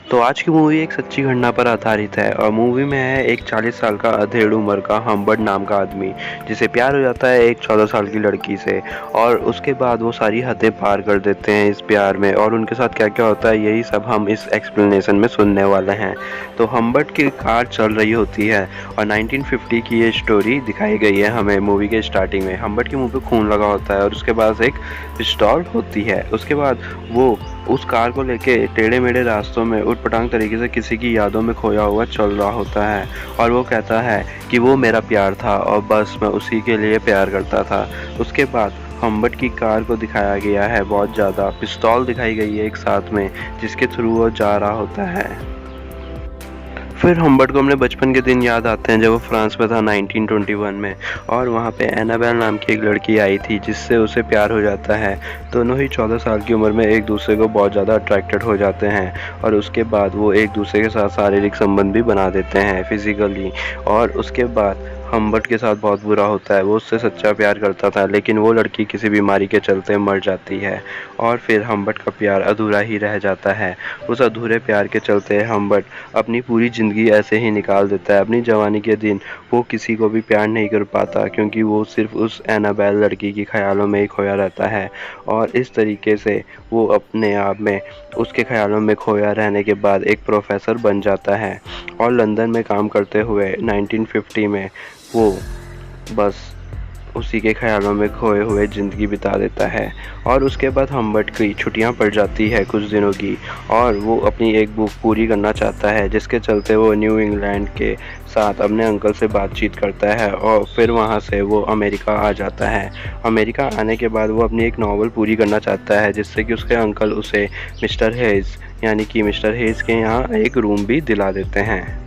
तो आज की मूवी एक सच्ची घटना पर आधारित है और मूवी में है एक 40 साल का अधेड़ उम्र का हम्बर्ट नाम का आदमी जिसे प्यार हो जाता है एक 14 साल की लड़की से। और उसके बाद वो सारी हदें पार कर देते हैं इस प्यार में, और उनके साथ क्या क्या होता है यही सब हम इस एक्सप्लेनेशन में सुनने वाले हैं। तो हम्बर्ट की कार चल रही होती है और 1950 की ये स्टोरी दिखाई गई है हमें मूवी के स्टार्टिंग में। हम्बर्ट के मुंह पे खून लगा होता है और उसके पास एक पिस्तौल होती है। उसके बाद वो उस कार को लेके टेढ़े मेढ़े रास्तों में उटपटांग तरीके से किसी की यादों में खोया हुआ चल रहा होता है, और वो कहता है कि वो मेरा प्यार था और बस मैं उसी के लिए प्यार करता था। उसके बाद हम्बर्ट की कार को दिखाया गया है बहुत ज़्यादा, पिस्तौल दिखाई गई है एक साथ में जिसके थ्रू वो जा रहा होता है। फिर हम्बर्ट को अपने बचपन के दिन याद आते हैं जब वो फ्रांस में था 1921 में, और वहाँ पे एनाबेल नाम की एक लड़की आई थी जिससे उसे प्यार हो जाता है। दोनों ही 14 साल की उम्र में एक दूसरे को बहुत ज़्यादा अट्रैक्टेड हो जाते हैं और उसके बाद वो एक दूसरे के साथ शारीरिक संबंध भी बना देते हैं फिजिकली। और उसके बाद हम्बर्ट के साथ बहुत बुरा होता है। वो उससे सच्चा प्यार करता था लेकिन वो लड़की किसी बीमारी के चलते मर जाती है और फिर हम्बर्ट का प्यार अधूरा ही रह जाता है। उस अधूरे प्यार के चलते हम्बर्ट अपनी पूरी ज़िंदगी ऐसे ही निकाल देता है। अपनी जवानी के दिन वो किसी को भी प्यार नहीं कर पाता क्योंकि वो सिर्फ उस एनाबेल लड़की की ख्यालों में ही खोया रहता है, और इस तरीके से वो अपने आप में उसके ख्यालों में खोया रहने के बाद एक प्रोफेसर बन जाता है और लंदन में काम करते हुए 1950 में वो बस उसी के ख्यालों में खोए हुए ज़िंदगी बिता देता है। और उसके बाद हम्बर्ट की छुट्टियां पड़ जाती है कुछ दिनों की, और वो अपनी एक बुक पूरी करना चाहता है जिसके चलते वो न्यू इंग्लैंड के साथ अपने अंकल से बातचीत करता है और फिर वहां से वो अमेरिका आ जाता है। अमेरिका आने के बाद वो अपनी एक नावल पूरी करना चाहता है जिससे कि उसके अंकल उसे मिस्टर हेज यानी कि मिस्टर हेज के यहाँ एक रूम भी दिला देते हैं।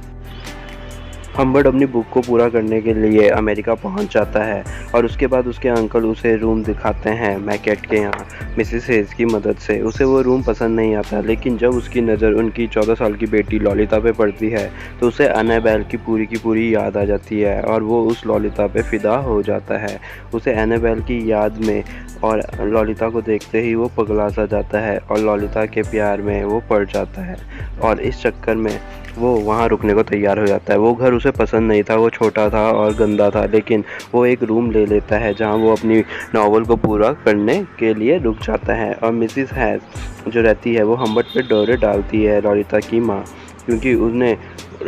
हम्बर्ट अपनी बुक को पूरा करने के लिए अमेरिका पहुंच जाता है और उसके बाद उसके अंकल उसे रूम दिखाते हैं मैकेट के यहाँ मिसिस हेज की मदद से। उसे वो रूम पसंद नहीं आता, लेकिन जब उसकी नज़र उनकी 14 साल की बेटी लॉलिता पे पड़ती है तो उसे एनाबेल की पूरी याद आ जाती है और वो उस लॉलिता पे फ़िदा हो जाता है। उसे एनाबेल की याद में और लॉलिता को देखते ही वो पगला सा जाता है और लॉलिता के प्यार में वो पड़ जाता है, और इस चक्कर में वो वहाँ रुकने को तैयार हो जाता है। वो घर उसे पसंद नहीं था, वो छोटा था और गंदा था, लेकिन वो एक रूम ले लेता है जहाँ वो अपनी नावल को पूरा करने के लिए रुक जाता है। और मिसिस हैज जो रहती है वो हम्बर्ट पे डोरे डालती है, लॉलिता की माँ, क्योंकि उन्हें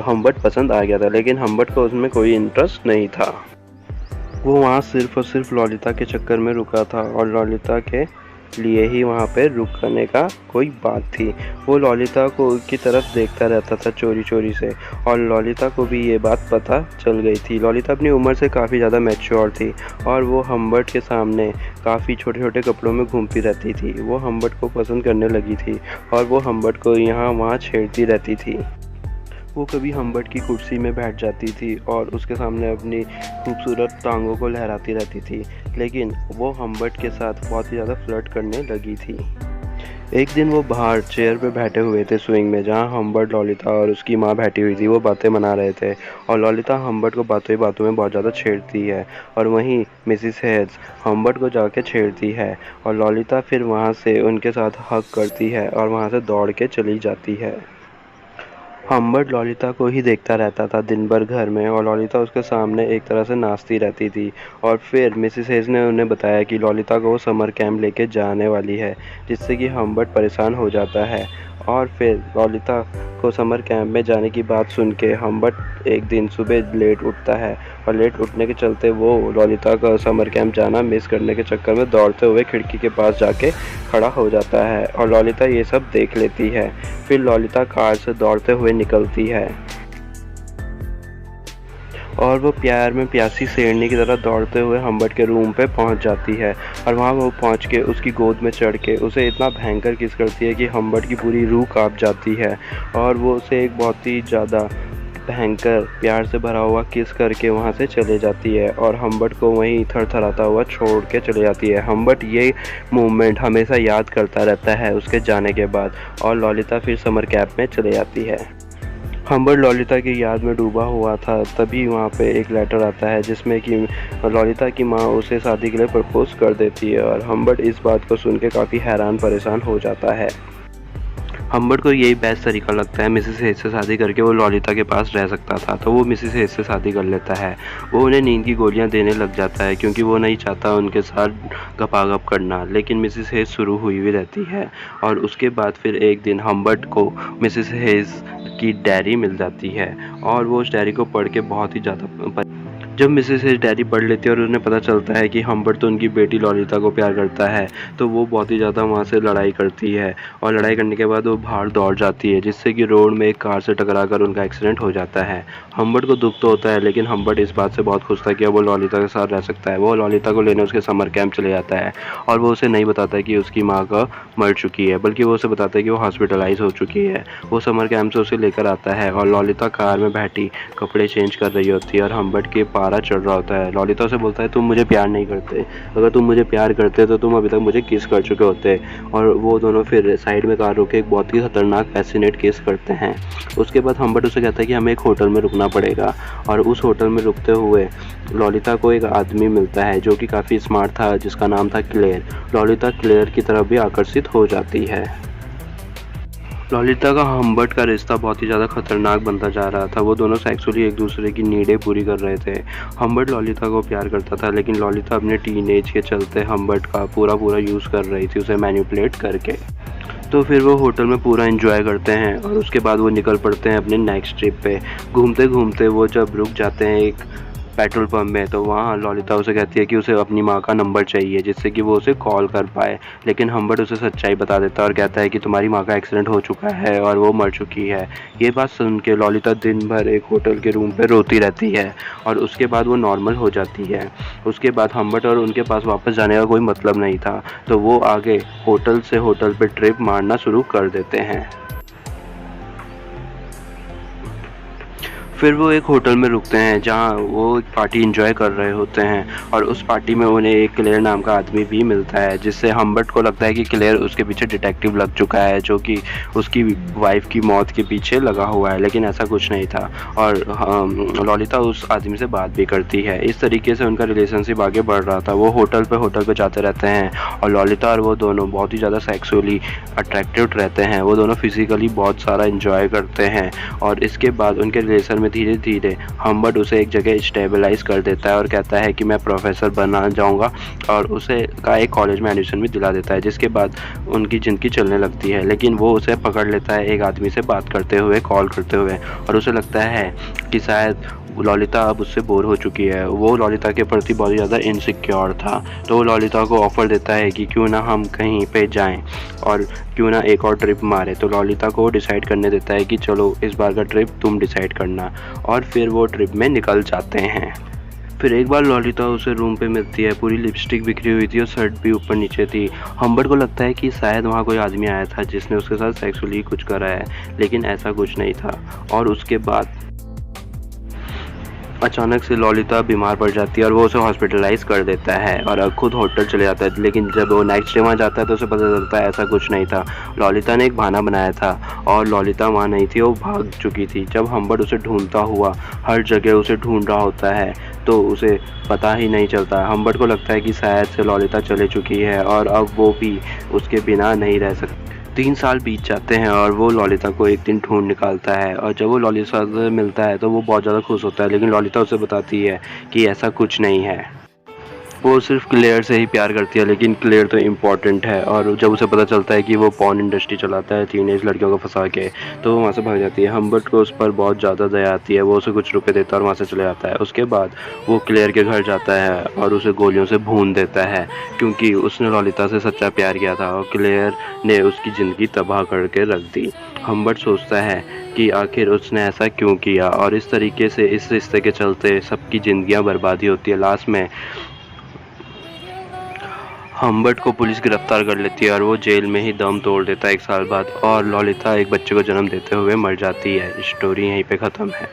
हम्बर्ट पसंद आ गया था लेकिन हम्बर्ट को उसमें कोई इंटरेस्ट नहीं था। वो वहाँ सिर्फ और सिर्फ लॉलिता के चक्कर में रुका था और लॉलिता के लिए ही वहाँ पे रुकने का कोई बात थी। वो लॉलिता को की तरफ देखता रहता था चोरी चोरी से, और लॉलिता को भी ये बात पता चल गई थी। लॉलिता अपनी उम्र से काफ़ी ज़्यादा मैच्योर थी और वो हम्बर्ट के सामने काफ़ी छोटे छोटे कपड़ों में घूमती रहती थी। वो हम्बर्ट को पसंद करने लगी थी और वो हम्बर्ट को यहाँ वहाँ छेड़ती रहती थी। वो कभी हम्बर्ट की कुर्सी में बैठ जाती थी और उसके सामने अपनी खूबसूरत टांगों को लहराती रहती थी, लेकिन वो हम्बर्ट के साथ बहुत ही ज़्यादा फ्लर्ट करने लगी थी। एक दिन वो बाहर चेयर पे बैठे हुए थे स्विंग में, जहाँ हम्बर्ट, लॉलिता और उसकी माँ बैठी हुई थी। वो बातें मना रहे थे और लॉलिता हम्बर्ट को बातों ही बातों में बहुत ज़्यादा छेड़ती है, और वहीं मिसिस हेज हम्बर्ट को जाके छेड़ती है और लॉलिता फिर वहाँ से उनके साथ हग करती है और वहाँ से दौड़ के चली जाती है। हम्बर्ट लॉलिता को ही देखता रहता था दिन भर घर में, और लॉलिता उसके सामने एक तरह से नाचती रहती थी। और फिर मिसिस हेज ने उन्हें बताया कि लॉलिता को वो समर कैंप लेके जाने वाली है, जिससे कि हम्बर्ट परेशान हो जाता है। और फिर लॉलिता को समर कैंप में जाने की बात सुन के हम्बर्ट एक दिन सुबह लेट उठता है, और लेट उठने के चलते वो लॉलिता का समर कैंप जाना मिस करने के चक्कर में दौड़ते हुए खिड़की के पास जाके खड़ा हो जाता है और लॉलिता ये सब देख लेती है। फिर लॉलिता कार से दौड़ते हुए निकलती है और वो प्यार में प्यासी शेरनी की तरह दौड़ते हुए हम्बर्ट के रूम पे पहुंच जाती है, और वहां वो पहुंच के उसकी गोद में चढ़ के उसे इतना भयंकर किस करती है कि हम्बर्ट की पूरी रूह कांप जाती है, और वो उसे एक बहुत ही ज़्यादा भयंकर प्यार से भरा हुआ किस करके वहाँ से चले जाती है और हम्बर्ट को वहीं थरथराता हुआ छोड़ के चले जाती है। हम्बर्ट ये मूवमेंट हमेशा याद करता रहता है उसके जाने के बाद, और लॉलिता फिर समर कैंप में चले जाती है। हम्बर्ट लॉलिता की याद में डूबा हुआ था, तभी वहाँ पे एक लेटर आता है जिसमें कि लॉलिता की माँ उसे शादी के लिए प्रपोज कर देती है, और हम्बर्ट इस बात को सुन के काफ़ी हैरान परेशान हो जाता है। हम्बर्ट को यही बेस्ट तरीका लगता है मिसेस हेज से शादी करके वो लॉलिता के पास रह सकता था, तो वो मिसेस हेज से शादी कर लेता है। वो उन्हें नींद की गोलियां देने लग जाता है क्योंकि वो नहीं चाहता उनके साथ गपागप करना, लेकिन मिसेस हेज शुरू हुई भी रहती है। और उसके बाद फिर एक दिन हम्बर्ट को मिसेस हेज की डायरी मिल जाती है और वो उस डायरी को पढ़ के बहुत ही ज़्यादा जब मिसेस हेज डायरी पढ़ लेती है और उन्हें पता चलता है कि हम्बर्ट तो उनकी बेटी लॉलिता को प्यार करता है, तो वो बहुत ही ज़्यादा वहाँ से लड़ाई करती है और लड़ाई करने के बाद वो बाहर दौड़ जाती है, जिससे कि रोड में एक कार से टकराकर उनका एक्सीडेंट हो जाता है। हम्बर्ट को दुख तो होता है, लेकिन हम्बर्ट इस बात से बहुत खुश था कि अब वो लॉलिता के साथ रह सकता है। वो लॉलिता को लेने उसके समर कैंप चले जाता है और वो उसे नहीं बताता कि उसकी माँ का मर चुकी है, बल्कि वो उसे बताता है कि वो हॉस्पिटलाइज हो चुकी है। वो समर कैंप से उसे लेकर आता है और लॉलिता कार में बैठी कपड़े चेंज कर रही होती है और हम्बर्ट के पारा चढ़ रहा होता है। लॉलिता उसे बोलता है तुम मुझे प्यार नहीं करते, अगर तुम मुझे प्यार करते तो तुम अभी तक मुझे किस कर चुके होते। और वो दोनों फिर साइड में कार रोक के एक बहुत ही खतरनाक फैसिनेट किस करते हैं। उसके बाद हम्बर्ट उसे कहता है कि हमें एक होटल में रुकना पड़ेगा, और उस होटल में रुकते हुए लॉलिता को एक आदमी मिलता है जो कि काफ़ी स्मार्ट था, जिसका नाम था क्लेयर। लॉलिता क्लेयर की तरफ भी आकर्षित हो जाती है। लॉलिता का हम्बर्ट का रिश्ता बहुत ही ज़्यादा खतरनाक बनता जा रहा था। वो दोनों सेक्सुअली एक दूसरे की नीडें पूरी कर रहे थे। हम्बर्ट लॉलिता को प्यार करता था, लेकिन लॉलिता अपने टीनेज के चलते हम्बर्ट का पूरा यूज़ कर रही थी, उसे मैनिपुलेट करके। तो फिर वो होटल में पूरा एंजॉय करते हैं और उसके बाद वो निकल पड़ते हैं अपने नेक्स्ट ट्रिप पे। घूमते घूमते वो जब रुक जाते हैं एक पेट्रोल पंप में, तो वहाँ लॉलिता उसे कहती है कि उसे अपनी माँ का नंबर चाहिए जिससे कि वो उसे कॉल कर पाए, लेकिन हम्बर्ट उसे सच्चाई बता देता है और कहता है कि तुम्हारी माँ का एक्सीडेंट हो चुका है और वो मर चुकी है। ये बात सुन के लॉलिता दिन भर एक होटल के रूम पे रोती रहती है और उसके बाद वो नॉर्मल हो जाती है। उसके बाद हम्बर्ट और उनके पास वापस जाने का कोई मतलब नहीं था, तो वो आगे होटल से होटल पे ट्रिप मारना शुरू कर देते हैं। फिर वो एक होटल में रुकते हैं जहाँ वो एक पार्टी एंजॉय कर रहे होते हैं और उस पार्टी में उन्हें एक क्लेयर नाम का आदमी भी मिलता है, जिससे हम्बर्ट को लगता है कि क्लेयर उसके पीछे डिटेक्टिव लग चुका है जो कि उसकी वाइफ की मौत के पीछे लगा हुआ है, लेकिन ऐसा कुछ नहीं था। और लॉलिता उस आदमी से बात भी करती है। इस तरीके से उनका रिलेशनशिप आगे बढ़ रहा था। वो होटल पे जाते रहते हैं और लॉलिता और वो दोनों बहुत ही ज़्यादा सेक्सुअली अट्रैक्टिव रहते हैं। वो दोनों फिजिकली बहुत सारा इंजॉय करते हैं और इसके बाद उनके रिलेशन धीरे धीरे हम्बर्ट उसे एक जगह स्टेबलाइज कर देता है और कहता है कि मैं प्रोफेसर बना जाऊंगा, और उसे का एक कॉलेज में एडमिशन भी दिला देता है, जिसके बाद उनकी ज़िंदगी चलने लगती है। लेकिन वो उसे पकड़ लेता है एक आदमी से बात करते हुए, कॉल करते हुए, और उसे लगता है कि शायद लॉलिता अब उससे बोर हो चुकी है। वो लॉलिता के प्रति बहुत ही ज़्यादा इनसिक्योर था, तो वो लॉलिता को ऑफ़र देता है कि क्यों ना हम कहीं पे जाएं और क्यों ना एक और ट्रिप मारे। तो लॉलिता को डिसाइड करने देता है कि चलो इस बार का ट्रिप तुम डिसाइड करना, और फिर वो ट्रिप में निकल जाते हैं। फिर एक बार लॉलिता उसे रूम पे मिलती है, पूरी लिपस्टिक बिखरी हुई थी और शर्ट भी ऊपर नीचे थी। हम्बर्ट को लगता है कि शायद वहाँ कोई आदमी आया था जिसने उसके साथ सेक्सुअली कुछ करा है, लेकिन ऐसा कुछ नहीं था। और उसके बाद अचानक से लॉलिता बीमार पड़ जाती है और वो उसे हॉस्पिटलाइज कर देता है और खुद होटल चले जाता है। लेकिन जब वो नेक्स्ट डे वहाँ जाता है तो उसे पता चलता है ऐसा कुछ नहीं था। लॉलिता ने एक बहाना बनाया था और लॉलिता वहाँ नहीं थी, वो भाग चुकी थी। जब हम्बर्ट उसे ढूंढता हुआ हर जगह उसे ढूंढ रहा होता है तो उसे पता ही नहीं चलता। हम्बर्ट को लगता है कि शायद से लॉलिता चले चुकी है और अब वो भी उसके बिना नहीं रह सकती। 3 साल बीत जाते हैं और वो लॉलिता को एक दिन ढूंढ निकालता है, और जब वो लॉलिता से मिलता है तो वो बहुत ज़्यादा खुश होता है, लेकिन लॉलिता उसे बताती है कि ऐसा कुछ नहीं है। वो सिर्फ क्लेयर से ही प्यार करती है, लेकिन क्लेयर तो इम्पॉर्टेंट है। और जब उसे पता चलता है कि वो पॉर्न इंडस्ट्री चलाता है टीनेज लड़कियों को फंसा के, तो वो वहाँ से भाग जाती है। हम्बर्ट को उस पर बहुत ज़्यादा दया आती है, वो उसे कुछ रुपए देता है और वहाँ से चले जाता है। उसके बाद वो क्लेयर के घर जाता है और उसे गोलियों से भून देता है, क्योंकि उसने लॉलिता से सच्चा प्यार किया था और क्लेयर ने उसकी ज़िंदगी तबाह करके रख दी। हम्बर्ट सोचता है कि आखिर उसने ऐसा क्यों किया, और इस तरीके से इस रिश्ते के चलते सबकी ज़िंदगियाँ बर्बादी होती है। लास्ट में हम्बर्ट को पुलिस गिरफ्तार कर लेती है और वो जेल में ही दम तोड़ देता है 1 साल बाद, और लॉलिता एक बच्चे को जन्म देते हुए मर जाती है। स्टोरी यहीं पे ख़त्म है।